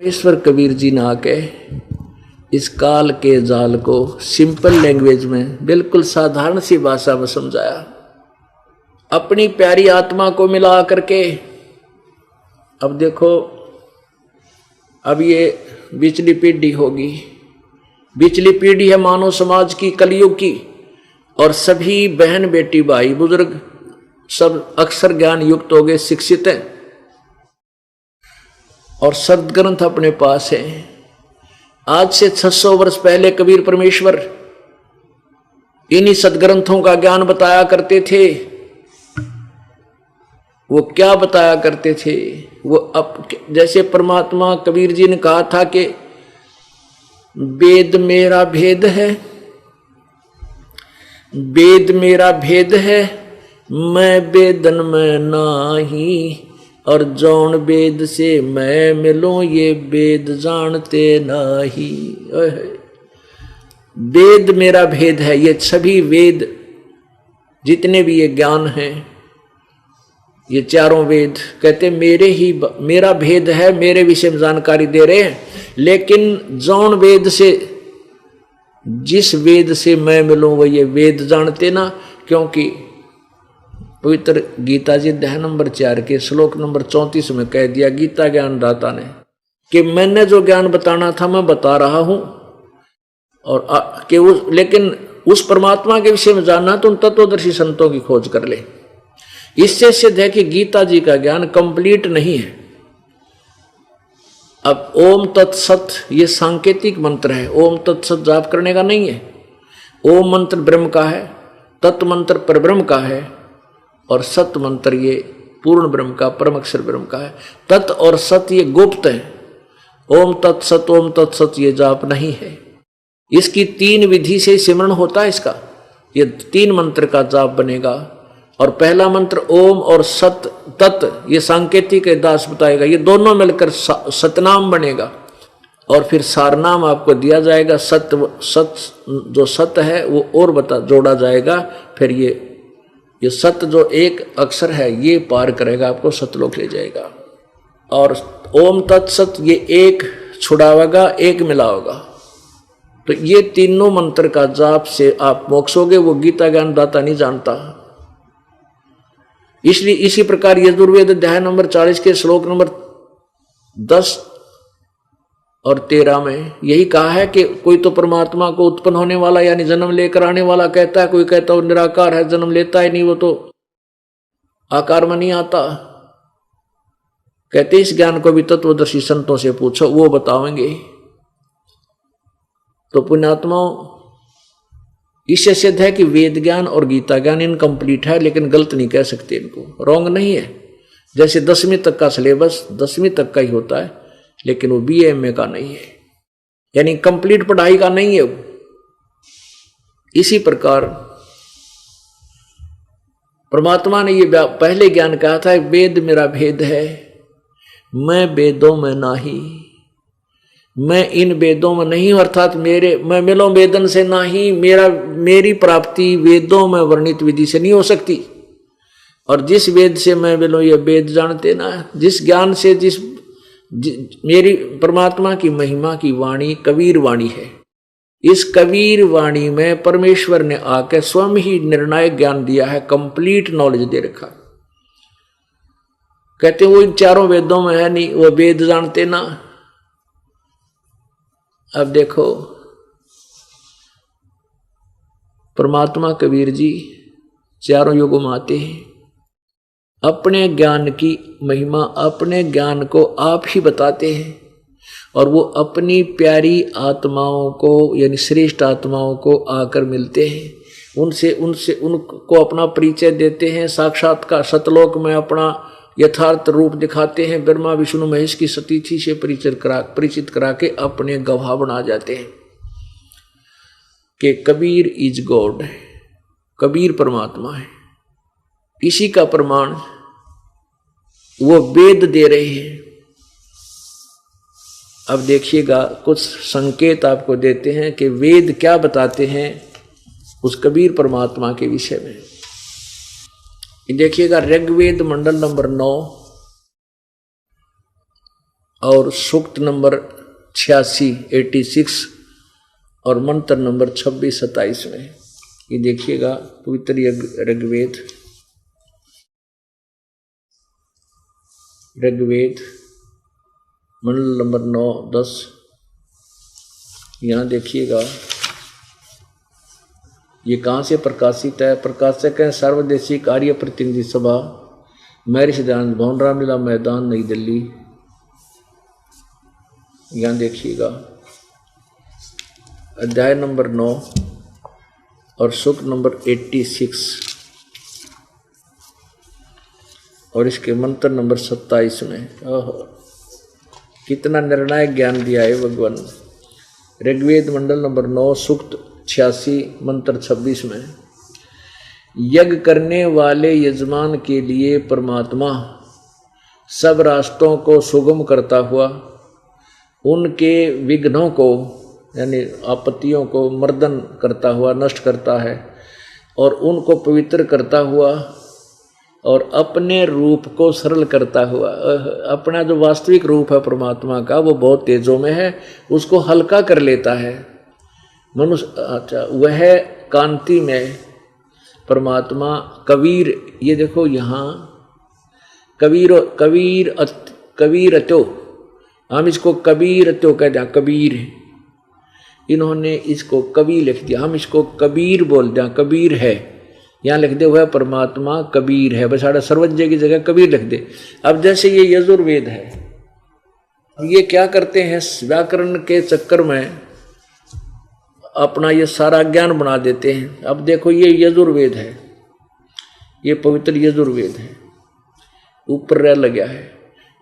ईश्वर कबीर जी ने आके इस काल के जाल को सिंपल लैंग्वेज में, बिल्कुल साधारण सी भाषा में समझाया। अपनी प्यारी आत्मा को मिला करके अब देखो, अब ये बिचली पीढ़ी होगी, बिचली पीढ़ी है मानव समाज की, कलयुग की, और सभी बहन बेटी भाई बुजुर्ग सब अक्षर ज्ञान युक्त हो गए, शिक्षित हैं और सदग्रंथ अपने पास है। आज से 600 वर्ष पहले कबीर परमेश्वर इन्हीं सदग्रंथों का ज्ञान बताया करते थे। वो क्या बताया करते थे? वो अब जैसे परमात्मा कबीर जी ने कहा था कि वेद मेरा भेद है, वेद मेरा भेद है, मैं वेदन में नाही, और जौन वेद से मैं मिलूं ये वेद जानते नाही। वेद मेरा भेद है, ये सभी वेद जितने भी ये ज्ञान हैं, ये चारों वेद कहते मेरा भेद है, मेरे विषय में जानकारी दे रहे हैं। लेकिन जौन वेद से, जिस वेद से मैं मिलूं वो ये वेद जानते ना, क्योंकि पवित्र गीता जी अध्याय नंबर 4 के श्लोक नंबर 34 में कह दिया गीता ज्ञान दाता ने कि मैंने जो ज्ञान बताना था मैं बता रहा हूं, और लेकिन उस परमात्मा के विषय में जानना तो उन तत्वदर्शी संतों की खोज कर ले। इससे सिद्ध है कि गीता जी का ज्ञान कंप्लीट नहीं है। अब ओम तत्सत ये सांकेतिक मंत्र है, ओम तत्सत जाप करने का नहीं है। ओम मंत्र ब्रह्म का है, तत् मंत्र परब्रह्म का है, और सत मंत्र ये पूर्ण ब्रह्म का, परम अक्षर ब्रह्म का है। तत् और सत ये गुप्त है। ओम तत्सत ये जाप नहीं है। इसकी 3 विधि से सिमरण होता है। इसका ये 3 मंत्र का जाप बनेगा। और पहला मंत्र ओम और सत तत् ये सांकेतिक दास बताएगा, ये दोनों मिलकर सतनाम बनेगा। और फिर सारनाम आपको दिया जाएगा। सत जो सत है वो और जोड़ा जाएगा। फिर ये सत जो एक अक्षर है ये पार करेगा, आपको सतलोक ले जाएगा। और ओम तत्सत ये एक छुड़ावेगा, एक मिलावेगा। तो ये तीनों मंत्र का जाप से आप मोक्षोगे, वो गीता ज्ञान दाता नहीं जानता। इसलिए इसी प्रकार यजुर्वेद अध्याय नंबर 40 के श्लोक नंबर 10 और 13 में यही कहा है कि कोई तो परमात्मा को उत्पन्न होने वाला यानी जन्म लेकर आने वाला कहता है, कोई कहता है वो निराकार है, जन्म लेता ही नहीं, वो तो आकार में नहीं आता। कहते इस ज्ञान को भी तत्वदर्शी संतों से पूछो, वो बतावेंगे। तो पुण्यात्माओं, इससे सिद्ध है कि वेद ज्ञान और गीता ज्ञान इनकम्प्लीट है, लेकिन गलत नहीं कह सकते, इनको रॉन्ग नहीं है। जैसे 10वीं तक का सिलेबस 10वीं तक का ही होता है, लेकिन वो BA MA का नहीं है, यानी कंप्लीट पढ़ाई का नहीं है वो। इसी प्रकार परमात्मा ने ये पहले ज्ञान कहा था, वेद मेरा भेद है, मैं वेदों में नाही, मैं इन वेदों में नहीं, अर्थात मैं मिलो वेदन से नाही, मेरी प्राप्ति वेदों में वर्णित विधि से नहीं हो सकती। और जिस वेद से मैं मिलो ये वेद जानते ना, जिस ज्ञान से मेरी परमात्मा की महिमा की वाणी कबीर वाणी है। इस कबीर वाणी में परमेश्वर ने आकर स्वयं ही निर्णायक ज्ञान दिया है, कंप्लीट नॉलेज दे रखा। कहते वो इन चारों वेदों में है नहीं, वो वेद जानते ना। अब देखो, परमात्मा कबीर जी चारों युगों में आते हैं, अपने ज्ञान की महिमा, अपने ज्ञान को आप ही बताते हैं, और वो अपनी प्यारी आत्माओं को यानी श्रेष्ठ आत्माओं को आकर मिलते हैं। उनको अपना परिचय देते हैं, साक्षात्कार सतलोक में अपना यथार्थ रूप दिखाते हैं। ब्रह्मा विष्णु महेश की सतीथि से परिचित करा के अपने गवाह बना जाते हैं कि कबीर इज गॉड, कबीर परमात्मा है। इसी का प्रमाण वो वेद दे रहे हैं। अब देखिएगा, कुछ संकेत आपको देते हैं कि वेद क्या बताते हैं उस कबीर परमात्मा के विषय में। देखिएगा, ऋग्वेद मंडल नंबर 9 और सूक्त नंबर 86 और मंत्र नंबर 26-27 में। ये देखिएगा पवित्र ऋग्वेद मंडल नंबर 9-10। यहाँ देखिएगा ये कहाँ से प्रकाशित है। प्रकाशक है सर्वदेशी कार्य प्रतिनिधि सभा, महर्षि दयानंद भवन, रामलीला मैदान, नई दिल्ली। यहाँ देखिएगा अध्याय नंबर 9 और सूक्त नंबर 86 और इसके मंत्र नंबर 27 में। कितना निर्णायक ज्ञान दिया है भगवान। ऋग्वेद मंडल नंबर 9 सूक्त 86 मंत्र 26 में, यज्ञ करने वाले यजमान के लिए परमात्मा सब रास्तों को सुगम करता हुआ उनके विघ्नों को यानी आपत्तियों को मर्दन करता हुआ नष्ट करता है और उनको पवित्र करता हुआ और अपने रूप को सरल करता हुआ। अपना जो वास्तविक रूप है परमात्मा का वो बहुत तेजों में है, उसको हल्का कर लेता है मनुष्य। अच्छा, वह कांति में परमात्मा कबीर, ये देखो यहाँ कबीरतो, हम इसको कबीरतो कहते हैं, कबीर। इन्होंने इसको कवि लिख दिया, हम इसको कबीर बोलते हैं, कबीर है। यहाँ लिख दे हुआ परमात्मा कबीर है, बस साढ़े सर्वज्ञ की जगह कबीर लिख दे। अब जैसे ये यजुर्वेद है, ये क्या करते हैं व्याकरण के चक्कर में अपना ये सारा ज्ञान बना देते हैं। अब देखो ये यजुर्वेद है, ये पवित्र यजुर्वेद है, ऊपर रह लगा है,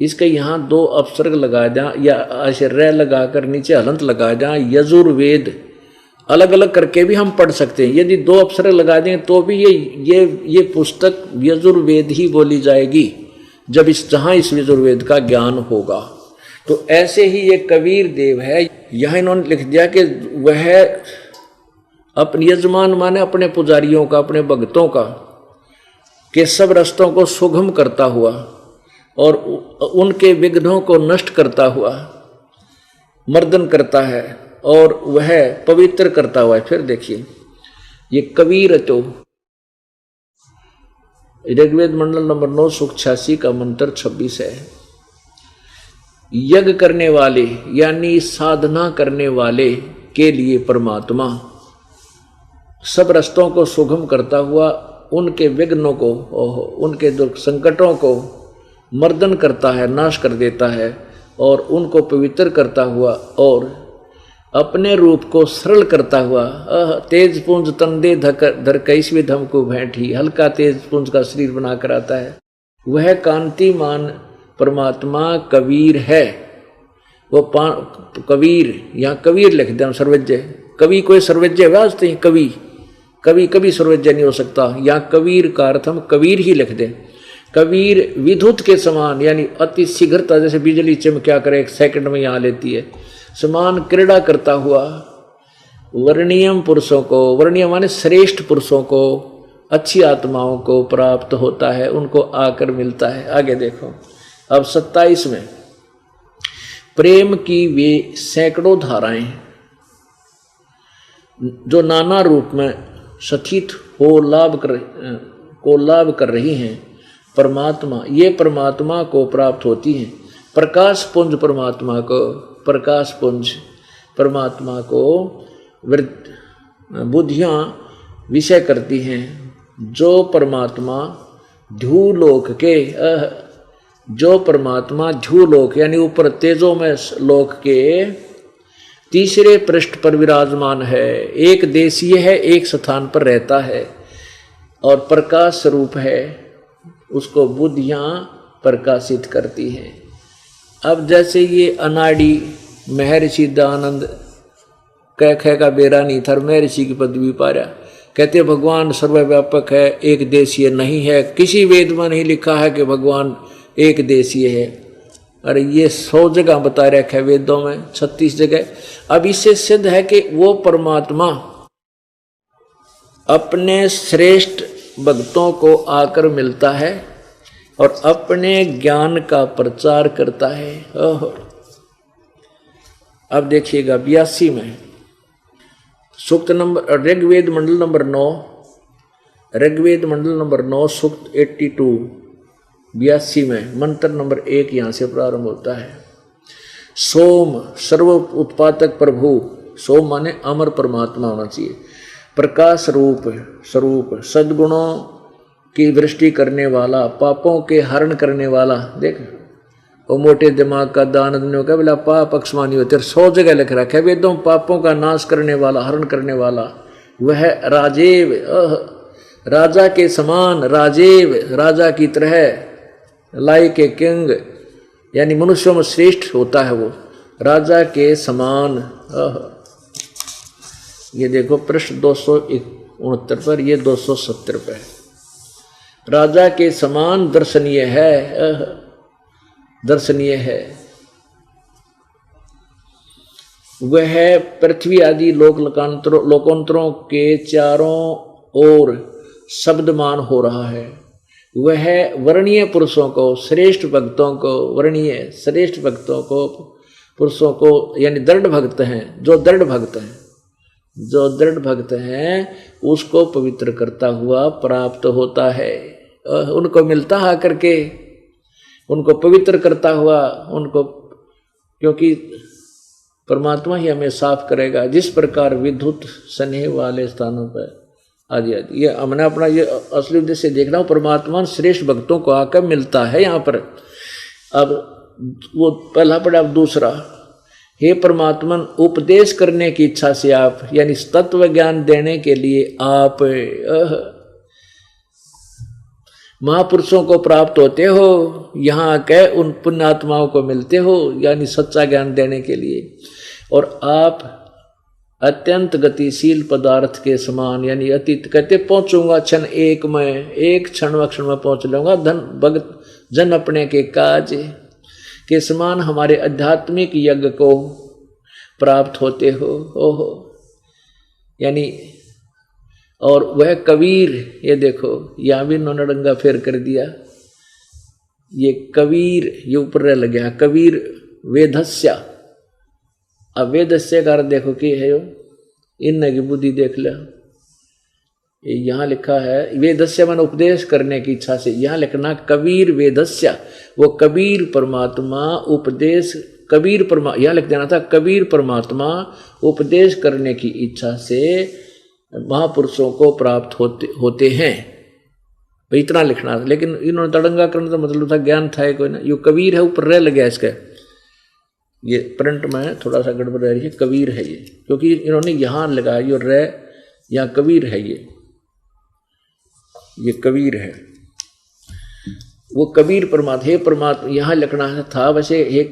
इसके यहाँ 2 अपसर्ग लगा दें या ऐसे रह लगाकर नीचे हलंत लगा दें, यजुर्वेद अलग अलग करके भी हम पढ़ सकते हैं। यदि 2 अपसर्ग लगा दें तो भी ये पुस्तक यजुर्वेद ही बोली जाएगी जब जहाँ इस यजुर्वेद का ज्ञान होगा। तो ऐसे ही ये कबीर देव है, यहाँ इन्होंने लिख दिया कि वह अपने यजमान माने अपने पुजारियों का, अपने भक्तों का के सब रास्तों को सुगम करता हुआ और उनके विघ्नों को नष्ट करता हुआ मर्दन करता है और वह पवित्र करता हुआ है। फिर देखिए ये कबीर तो ऋग्वेद मंडल नंबर 9 सूक्त 86 का मंत्र 26 है। यज्ञ करने वाले यानी साधना करने वाले के लिए परमात्मा सब रास्तों को सुगम करता हुआ उनके विघ्नों को, उनके दुख संकटों को मर्दन करता है, नाश कर देता है और उनको पवित्र करता हुआ और अपने रूप को सरल करता हुआ। तेज पुंज तंदे धर कैसवे धम को भेंटी, हल्का तेज पुंज का शरीर बनाकर आता है। वह कांतिमान परमात्मा कबीर है। वो कबीर, यहाँ कबीर लिख दें सर्वज्ञ। कवि कोई सर्वज्ञ वास्ते कवि कभी कभी सर्वज्ञ नहीं हो सकता। यहाँ कबीर का अर्थ हम कबीर ही लिख दें। कबीर विद्युत के समान यानी अति शीघ्रता, जैसे बिजली चमक्या करे 1 सेकंड में यहाँ लेती है, समान क्रीड़ा करता हुआ वर्णीयम पुरुषों को, वर्णीय माने श्रेष्ठ पुरुषों को, अच्छी आत्माओं को प्राप्त होता है, उनको आकर मिलता है। आगे देखो अब 27 में, प्रेम की वे सैकड़ों धाराएं जो नाना रूप में सथित हो लाभ कर रही हैं परमात्मा, ये परमात्मा को प्राप्त होती हैं। प्रकाश पुंज परमात्मा को, प्रकाश पुंज परमात्मा को बुद्धियाँ विषय करती हैं। जो परमात्मा ध्यूलोक के, जो परमात्मा ध्यूलोक यानी ऊपर तेजों में लोक के तीसरे पृष्ठ पर विराजमान है, एक देशीय है, एक स्थान पर रहता है और प्रकाश स्वरूप है, उसको बुद्धियाँ प्रकाशित करती हैं। अब जैसे ये अनाड़ी महर्षि दयानंद कह का बेरा नहीं था, महर्षि की पदवी पा रहा, कहते भगवान सर्वव्यापक है, एक देशीय नहीं है। किसी वेद में नहीं लिखा है कि भगवान एक देशीय है। अरे ये 100 जगह बता रखा है वेदों में, 36 जगह। अब इससे सिद्ध है कि वो परमात्मा अपने श्रेष्ठ भक्तों को आकर मिलता है और अपने ज्ञान का प्रचार करता है। अब देखिएगा 82 में सूक्त नंबर, ऋग्वेद मंडल नंबर 9, ऋग्वेद मंडल नंबर 9 सूक्त 82 82 में मंत्र नंबर 1 यहाँ से प्रारंभ होता है। सोम सर्व उत्पादक प्रभु, सोम माने अमर परमात्मा होना चाहिए, प्रकाश रूप स्वरूप, सद्गुणों की वृष्टि करने वाला, पापों के हरण करने वाला। देख वो मोटे दिमाग का दान देने का बोला पाप अक्षमानी होते, 100 जगह लिख रखा है वेदों, पापों का नाश करने वाला, हरण करने वाला, वह राजेव, राजा के समान, राजेव राजा की तरह, लाइक ए किंग, यानी मनुष्यों में श्रेष्ठ होता है वो, राजा के समान। ये देखो पृष्ठ 269 पर, ये 270 पे, राजा के समान दर्शनीय है, दर्शनीय है। वह पृथ्वी आदि लोकांतरों के चारों ओर शब्दमान हो रहा है। वह वर्णीय पुरुषों को, श्रेष्ठ भक्तों को, वर्णीय श्रेष्ठ भक्तों को, पुरुषों को, यानी दृढ़ भक्त हैं, जो दृढ़ भक्त हैं, जो दृढ़ भक्त हैं उसको पवित्र करता हुआ प्राप्त होता है। उनको मिलता है करके, उनको पवित्र करता हुआ, उनको, क्योंकि परमात्मा ही हमें साफ करेगा। जिस प्रकार विद्युत स्नेह वाले स्थानों पर आदि आदि, ये हमने अपना ये असली उद्देश्य देख रहा हूँ, परमात्मा श्रेष्ठ भक्तों को आकर मिलता है यहाँ पर। अब वो पहला पड़ा, अब दूसरा, हे परमात्मा उपदेश करने की इच्छा से आप, यानी तत्व ज्ञान देने के लिए आप महापुरुषों को प्राप्त होते हो, यहाँ के उन पुण्यात्माओं को मिलते हो, यानी सच्चा ज्ञान देने के लिए। और आप अत्यंत गतिशील पदार्थ के समान, यानी अतीत कहते पहुंचूंगा क्षण एक में, एक क्षण में पहुंच लूंगा, धन भगत जन अपने के काज के समान हमारे आध्यात्मिक यज्ञ को प्राप्त होते हो। ओहो, यानी, और वह कबीर, ये देखो यहाँ भी नौनडंगा फेर कर दिया, ये कबीर, ये ऊपर लग गया कबीर वेदस्या। अब वेदस्या का अर्थ देखो कि है, इन की बुद्धि देख लो, यहाँ लिखा है वेदस्या मन उपदेश करने की इच्छा से, यहाँ लिखना कबीर वेदस्या, वो कबीर परमात्मा उपदेश, कबीर परमात्मा, यहाँ लिख देना था कबीर परमात्मा उपदेश करने की इच्छा से महापुरुषों को प्राप्त होते हैं, इतना लिखना था। लेकिन इन्होंने तड़ंगा करने का मतलब था ज्ञान था कोई ना, ये कबीर है, ऊपर रह लग गया इसका, ये प्रिंट में थोड़ा सा गड़बड़ रह रही है, कबीर है ये, क्योंकि इन्होंने यहाँ लगाया ये रह, यहाँ कबीर है, ये कबीर है, वो कबीर परमात्मा, हे परमात्मा यहाँ लिखना था वैसे, हे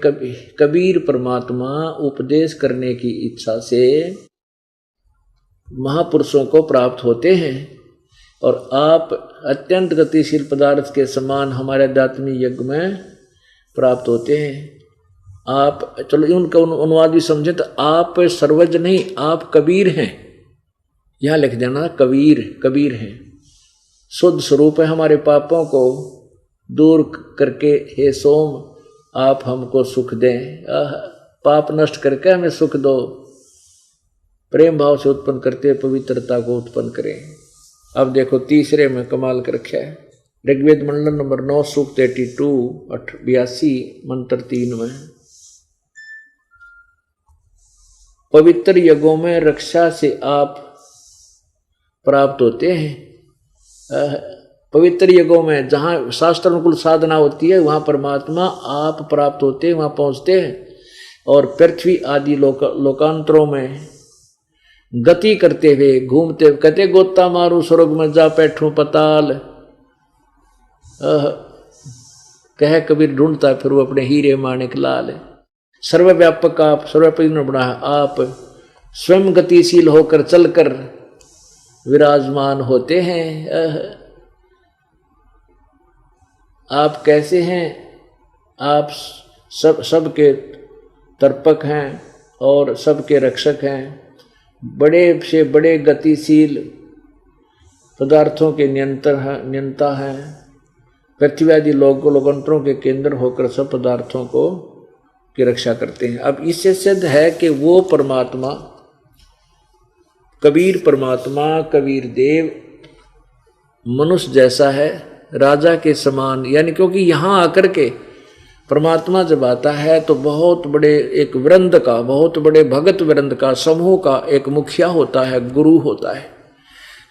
कबीर परमात्मा उपदेश करने की इच्छा से महापुरुषों को प्राप्त होते हैं, और आप अत्यंत गतिशील पदार्थ के समान हमारे आध्यात्मिक यज्ञ में प्राप्त होते हैं। आप, चलो उनका अनुवाद भी समझे तो, आप सर्वज्ञ नहीं, आप कबीर हैं, यहाँ लिख देना कबीर, कबीर हैं, शुद्ध स्वरूप है, हमारे पापों को दूर करके हे सोम आप हमको सुख दें, पाप नष्ट करके हमें सुख दो, प्रेम भाव से उत्पन्न करते पवित्रता को उत्पन्न करें। अब देखो तीसरे में कमाल कर रखा है, ऋग्वेद मंडल नंबर 9 सूक्त 82 मंत्र 3 में, पवित्र यज्ञों में रक्षा से आप प्राप्त होते हैं। पवित्र यज्ञों में जहाँ शास्त्र अनुकूल साधना होती है वहाँ परमात्मा आप प्राप्त होते हैं, वहाँ पहुँचते हैं। और पृथ्वी आदि लोकांतरों में गति करते हुए घूमते, कहते गोता मारू स्वर्ग में जा बैठूं पताल, कह कबीर ढूंढता फिर वो अपने हीरे माणिक लाल। सर्वव्यापक आप, सर्वव्यापक ने बना आप स्वयं गतिशील होकर चलकर विराजमान होते हैं। आप कैसे हैं? आप सबके तर्पक हैं और सबके रक्षक हैं, बड़े से बड़े गतिशील पदार्थों के नियंता हैं, पृथ्वी आदि लोकांतरों के केंद्र होकर सब पदार्थों को की रक्षा करते हैं। अब इससे सिद्ध है कि वो परमात्मा कबीर परमात्मा कबीर देव मनुष्य जैसा है, राजा के समान, यानी क्योंकि यहाँ आकर के परमात्मा जब आता है तो बहुत बड़े एक वृंद का, बहुत बड़े भगत वृंद का, समूह का एक मुखिया होता है, गुरु होता है।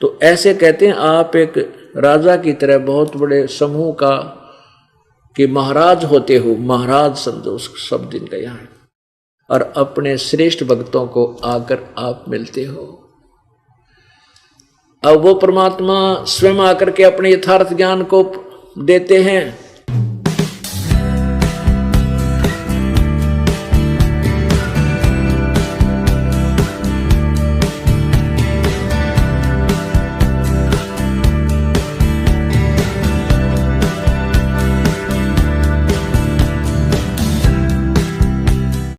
तो ऐसे कहते हैं आप एक राजा की तरह बहुत बड़े समूह का कि महाराज होते हो, महाराज समझो उस शब्द दिन का यहाँ, और अपने श्रेष्ठ भक्तों को आकर आप मिलते हो। अब वो परमात्मा स्वयं आकर के अपने यथार्थ ज्ञान को देते हैं